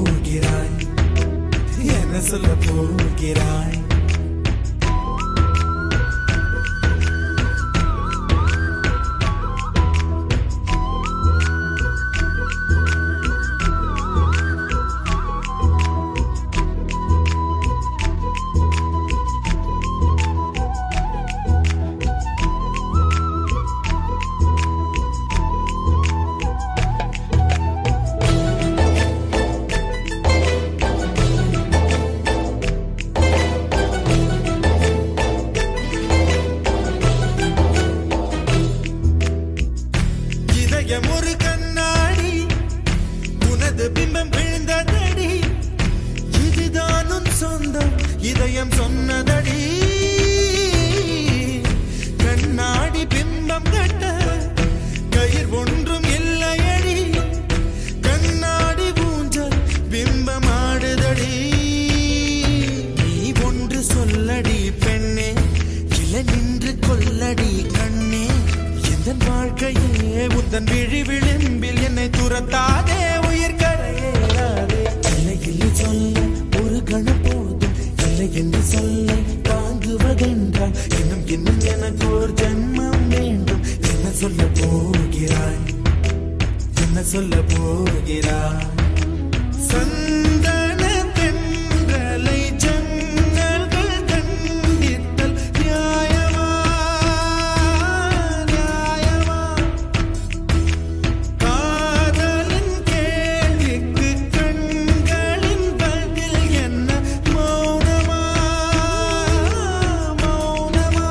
போகிறாய், என்ன சொல்ல போகிறாய்? ஒரு கண்ணாடி உனது பிம்பம் விழுந்ததடி, இதுதான் உன் சொந்தம் இதயம் சொன்னதடி. கண்ணாடி பிம்பம் கட்ட கயிர் ஒன்றும் இல்லையடி, கண்ணாடி ஊஞ்சல் பிம்பம் ஆடுதடி. நீ ஒன்று சொல்லடி பெண்ணே, இல நின்று கொல்லடி கண்ணே. என் வாழ்க்கையே உந்தன் விழி விளிம்பில் என்னை துரத்தாதே, உயிர் கரையேறாதே. இல்லை இல்லை சொல்ல ஒரு கணம் போதும், இல்லை என்று சொல்ல தாங்குவதென்றால் இன்னும் இன்னும் எனக்கு ஒரு ஜென்மம் வேண்டும். என்ன சொல்ல போகிறாய், என்ன சொல்ல போகிறாய்? சந்தன தென்றலை ஜன்னல்கள் கண்டித்தல் நியாயமா, நியாயமா? காதலின் கேள்விக்கு கண்களின் பதில் என்ன மௌனமா, மௌனமா?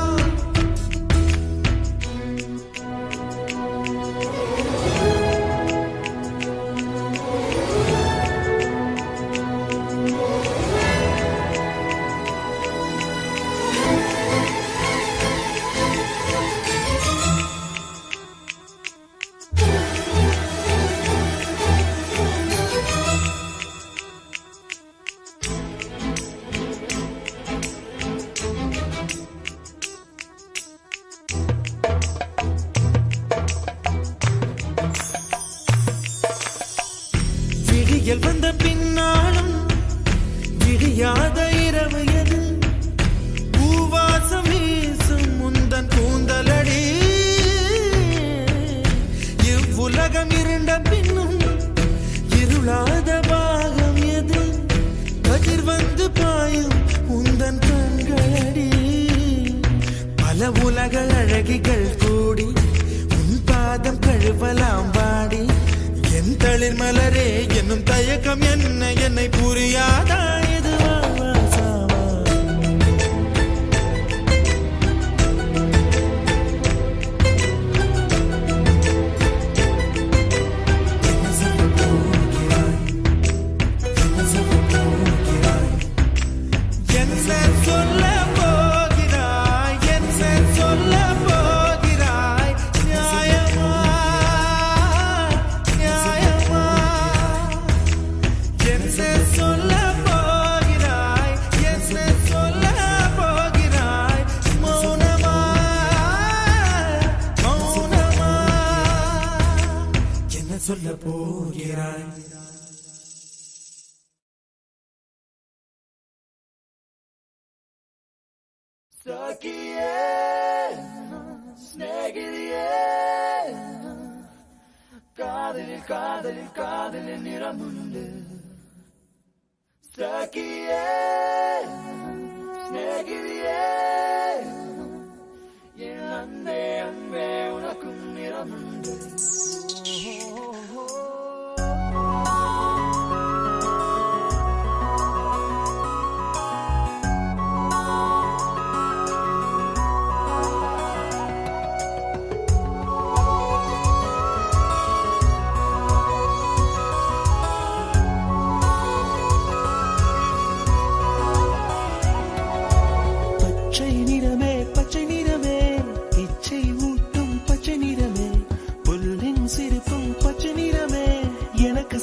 விடியல் வந்த பின்னாலும் விடியாத இரவு எது, பூவாசம் வீசும் முந்தன் கூந்தலடி. இவ்வுலகம் இருண்ட பின்னும் இருளாத பாகம் எது, கதிர் வந்து பாயும் உந்தன் கண்களடி. பல உலக அழகிகள் கூடி உன் பாதம் கழுவலாம் வாடி. என் தளிர் மலரே என்னும் தயக்கம் என்ன, என்னை புரியாதா? இது சாவா? என்ன சொல்ல போகிறாய், என்ன சொல்ல போகிறாய்? என்ன சொல்ல போகிறாய், என்ன சொல்ல போகிறாய்? நியாயமா, நியாயமா? என்ன சொல்ல போகிறாய், என்ன சொல்ல போகிறாய்? மௌனமா, மௌனமா? என்ன சொல்ல போகிறாய்? சகியே ஸ்நேகிதியே, காதலில் காதலில் காதலில் நிறமுண்டு. சகியே ஸ்நேகிதியே, என் அன்பே அன்பே உனக்கும் நிறமுண்டு.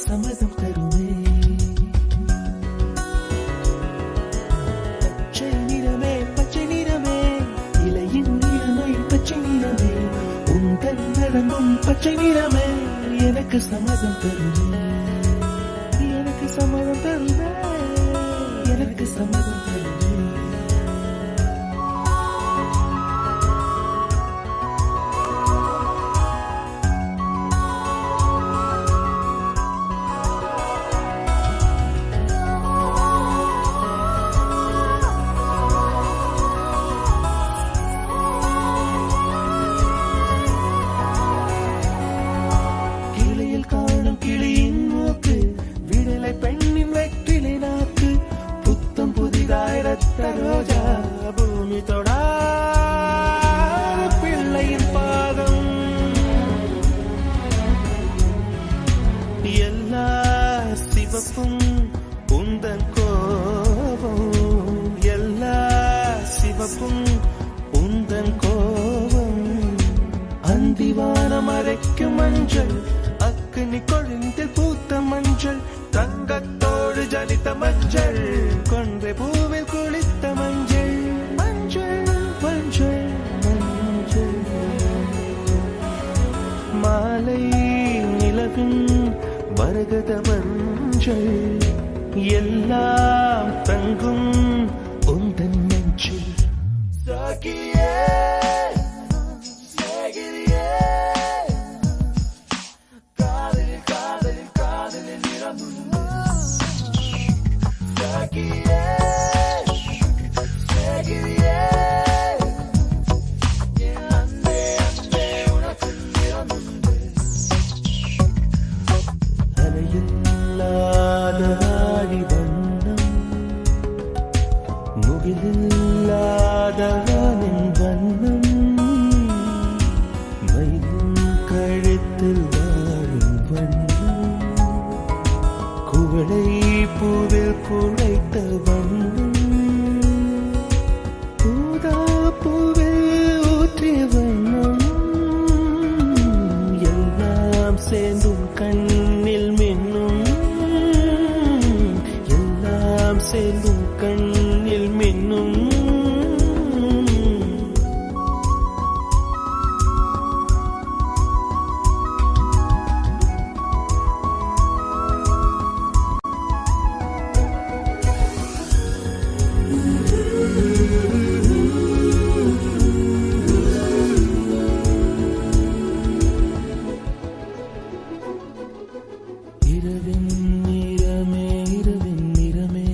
சம்மதம் தருவே, பச்சை நிறமே பச்சை நிறமே, இலையின் நிறமை பச்சை நிறமே, உங்கள் நலங்கும் பச்சை நிறமே, எனக்கு சம்மதம் தருவே, எனக்கு சம்மதம் ஜலித்த மஞ்சள் கொன்றை பூவில் குளித்த மஞ்சள் மஞ்சள் மஞ்சள் மஞ்சள் மாலை நிலவின் மரகத மஞ்சள் எல்லாம் தங்கும் உந்தன் நெஞ்சில் சாகியே சேகிரியே காதலில் காதலில் காதலில் நிறமுண்டு சாகியே சேகிரியே என் அன்பே அன்பே உனக்கு நிறமுண்டு அலையில்லாத ஆடி வண்ணம் முகிலில்லாத வானின் வண்ணம் மயிலும் கழுத்தில் வாழும் வண்ணம் குவளை பூவில் குழைத்த வண்ணம் பூதா பூவில் ஊற்றிய வண்ணம் எல்லாம் சேர்ந்தும் கண்ணில் மின்னும் எல்லாம் சேர்ந்தும் கண்ணில் மின்னும் இரவின் நிறமே இரவின் நிறமே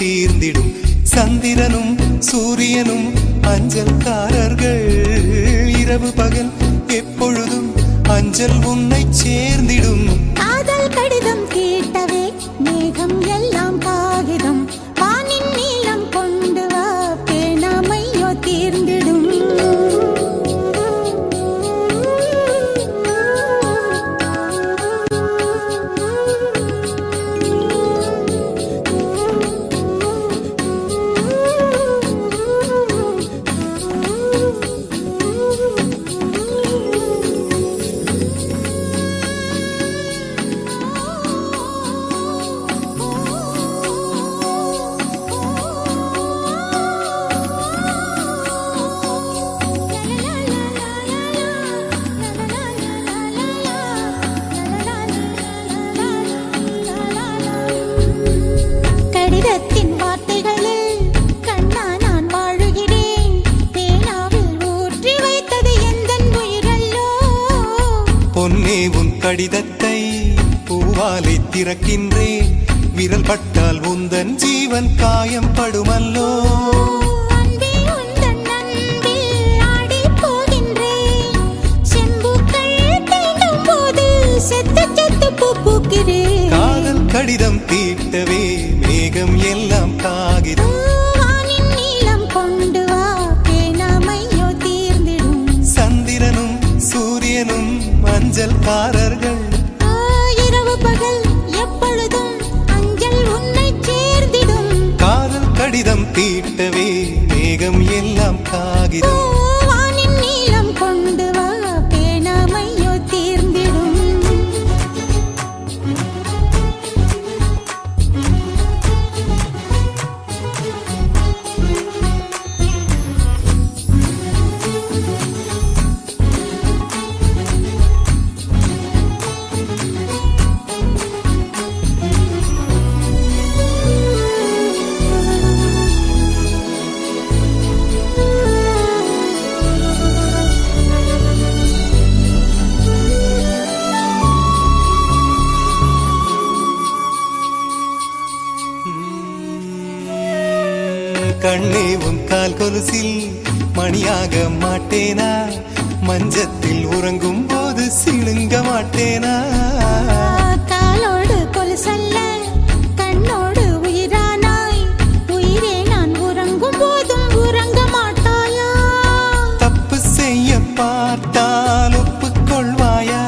தீர்ந்திடும் சந்திரனும் சூரியனும் அஞ்சல்காரர்கள் இரவு பகல் எப்பொழுதும் அஞ்சல் உன்னை சேர்ந்திடும் காதல் கடிதம் கேட்டவே மேகம் எல்லாம் காகிதம் வானின் நீளம் கொண்டு வா பேணாமையோ தீர்ந்திடும் கடிதத்தின் வார்த்தைகளில் கண்ணா நான் வாழுகிறேன் பேனாவில் ஊற்றி வைத்தது எந்தன் உயிரல்லோ பொன்னே உன் கடிதத்தை பூவாலை திறக்கின்றேன் விரல் பட்டால் உந்தன் ஜீவன் காயம் படுமல்லோ அன்பே உந்தன் அன்பில் ஆடிப் போகின்றேன் செம்புக்கள் தீண்டும் போது செத்து செத்து பூ பூக்கிறேன் காதல் கடிதம் தீட்டவே மேகம் எல்லாம் காகிதம் வானின் நீளம் கொண்டு வா பேணாமையோ தீர்ந்திடும் சந்திரனும் சூரியனும் அஞ்சல்காரர்கள் இரவு பகல் எப்பொழுதும் அஞ்சல் உன்னை சேர்ந்திடும் காதல் கடிதம் தீட்டவே மேகம் எல்லாம் காகிதம் வானின் நீளம் கொண்டு வா பேணாமையோ தீர்ந்திடும் கண்ணே உன் கால் கொலுசில் மணியாக மாட்டேனா மஞ்சத்தில் உறங்கும் போது சிணுங்க மாட்டேனா காலோடு கொலுசல்ல கண்ணோடு உயிரானாய் உயிரே நான் உறங்கும் போதும் உறங்க மாட்டாயா தப்பு செய்ய பார்த்தால் ஒப்புக்கொள்வாயா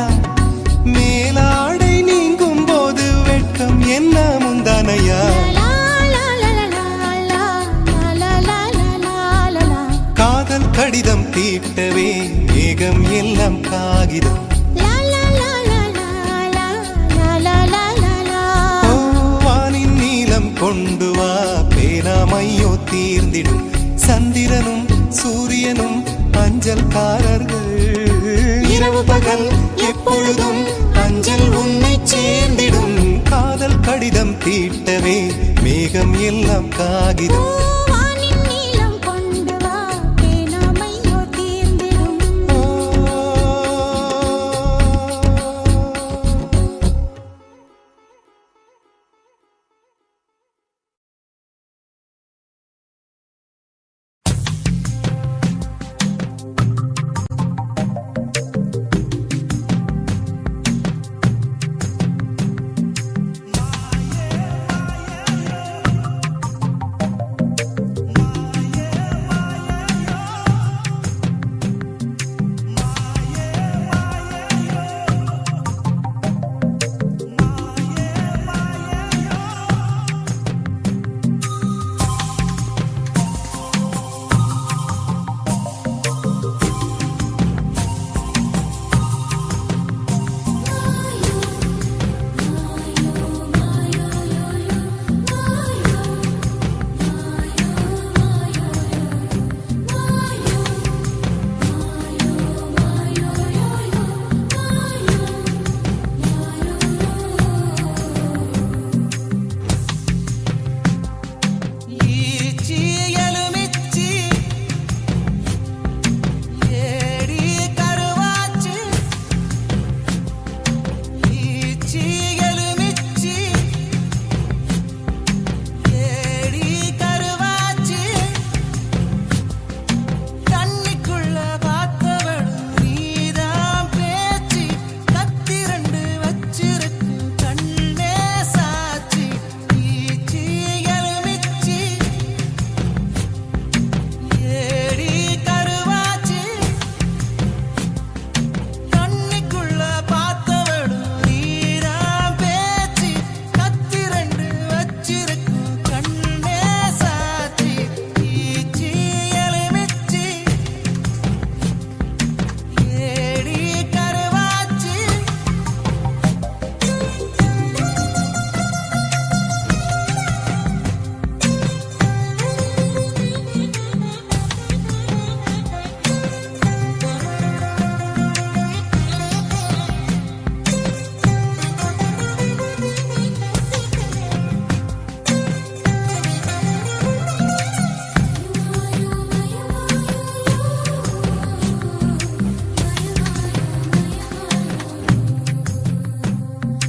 மேலாடை நீங்கும் போது வெட்கம் என்ன முந்தானையா காதல் கடிதம் தீட்டவே மேகம் எல்லாம் காகிதம் ஓ, வானின் நீளம் கொண்டு வா பேனாமையோ தீர்ந்திடும் சந்திரனும் சூரியனும் அஞ்சல்காரர்கள் இரவு பகல் எப்பொழுதும் அஞ்சல் உன்னை சேர்ந்திடும் காதல் கடிதம் தீட்டவே மேகம் எல்லாம் காகிதம்